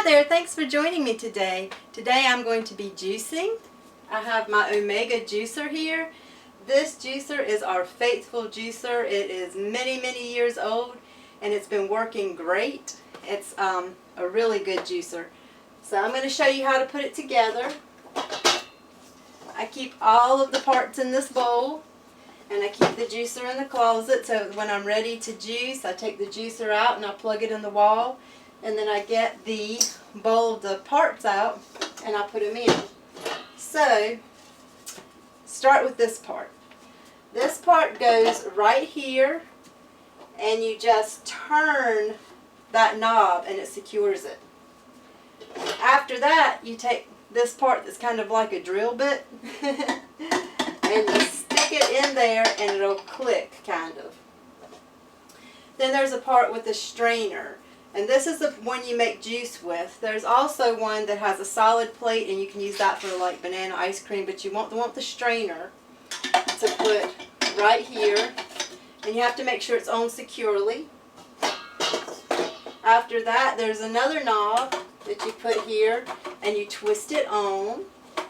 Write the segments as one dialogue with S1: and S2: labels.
S1: there, thanks for joining me today. Today I'm going to be juicing. I have my Omega juicer here. This juicer is our faithful juicer. It is many years old and it's been working great. It's a really good juicer. So I'm going to show you how to put it together. I keep all of the parts in this bowl and I keep the juicer in the closet, so when I'm ready to juice I take the juicer out and I plug it in the wall, and then I get the bowl of the parts out and I put them in. So start with this part. This part goes right here and you just turn that knob and it secures it. After that you take this part that's kind of like a drill bit and you stick it in there and it'll click kind of. Then there's a part with a strainer, and this is the one you make juice with. There's also one that has a solid plate and you can use that for like banana ice cream, but you want the strainer to put right here, and you have to make sure it's on securely. After that there's another knob that you put here and you twist it on.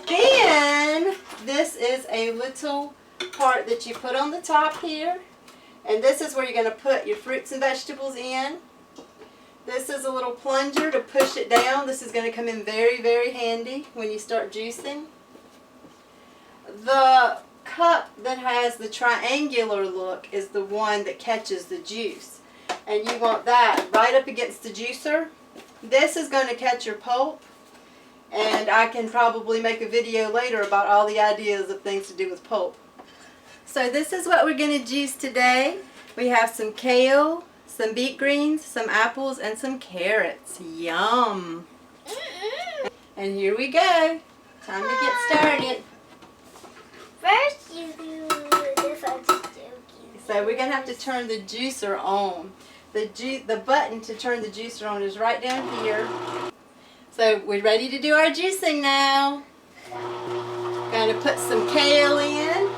S1: Then this is a little part that you put on the top here, and this is where you're going to put your fruits and vegetables in. This is a little plunger to push it down. This is going to come in very handy when you start juicing. The cup that has the triangular look is the one that catches the juice, and you want that right up against the juicer. This is going to catch your pulp, and I can probably make a video later about all the ideas of things to do with pulp. So this is what we're going to juice today. We have some kale, some beet greens, some apples, and some carrots. Yum! And here we go. Time to get started.
S2: First you do this. I'm just joking.
S1: So we're going to have to turn the juicer on. The button to turn the juicer on is right down here. So we're ready to do our juicing now. Going to put some kale in,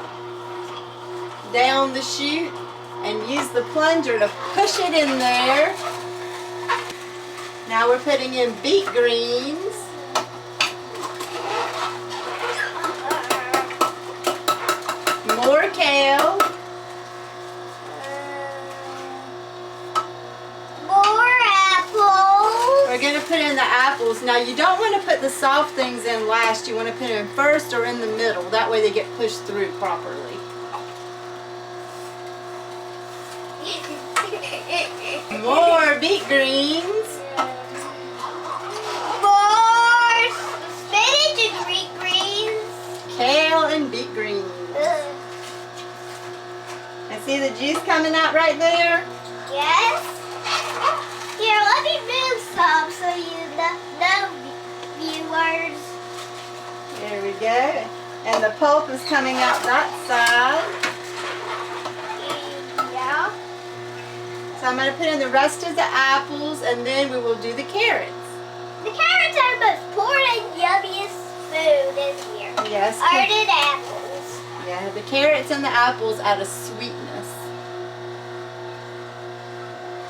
S1: down the chute, and use the plunger to push it in there. Now we're putting in beet greens. More kale. We're going to put in the apples. Now you don't want to put the soft things in last. You want to put them first or in the middle. That way they get pushed through properly. More beet greens.
S2: More spinach and beet greens.
S1: Kale and beet greens. I see the juice coming out right there.
S2: Yes. Here, let me move some so you know, viewers.
S1: There we go. And the pulp is coming out that side.
S2: Yeah.
S1: So I'm going to put in the rest of the apples and then we will do the carrots.
S2: The carrots are the most important, yummiest food in here.
S1: Yes.
S2: Are the apples.
S1: Yeah, the carrots and the apples add a sweetness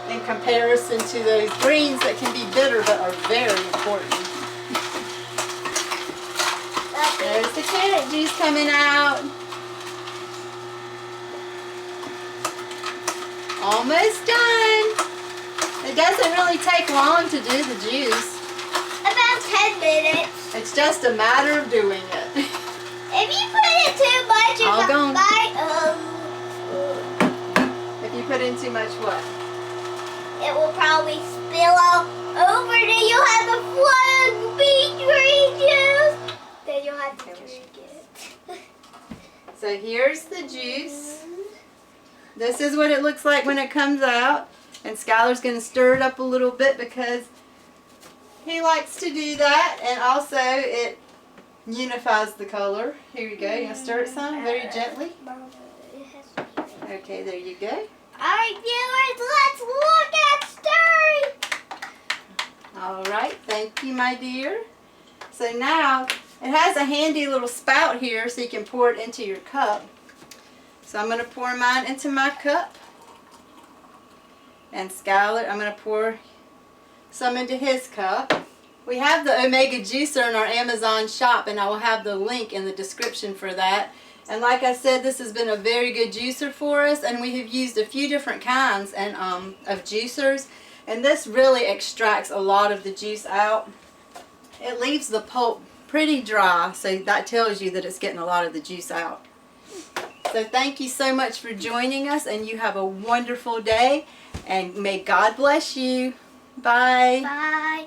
S1: in comparison to those greens that can be bitter but are very important. There's the carrot juice coming out. Almost done. It doesn't really take long to do the juice.
S2: About 10 minutes.
S1: It's just a matter of doing it.
S2: If you put in too much,
S1: All gone.
S2: If
S1: you put in too much what?
S2: It will probably spill all over. Then you'll have a flood of beet green juice. Then you'll have to drink it.
S1: So here's the juice. This is what it looks like when it comes out. And Skylar's going to stir it up a little bit because he likes to do that. And also it unifies the color. Here you go. You want to stir it some very gently? Okay, there you go.
S2: Alright, viewers, let's look at stirring.
S1: Alright, thank you, my dear. So now it has a handy little spout here so you can pour it into your cup. So I'm going to pour mine into my cup. And Skylar, I'm going to pour some into his cup. We have the Omega Juicer in our Amazon shop, and I will have the link in the description for that. And like I said, this has been a very good juicer for us, and we have used a few different kinds of juicers, and this really extracts a lot of the juice out. It leaves the pulp pretty dry, so that tells you that it's getting a lot of the juice out. So thank you so much for joining us, and you have a wonderful day, and may God bless you. Bye.
S2: Bye.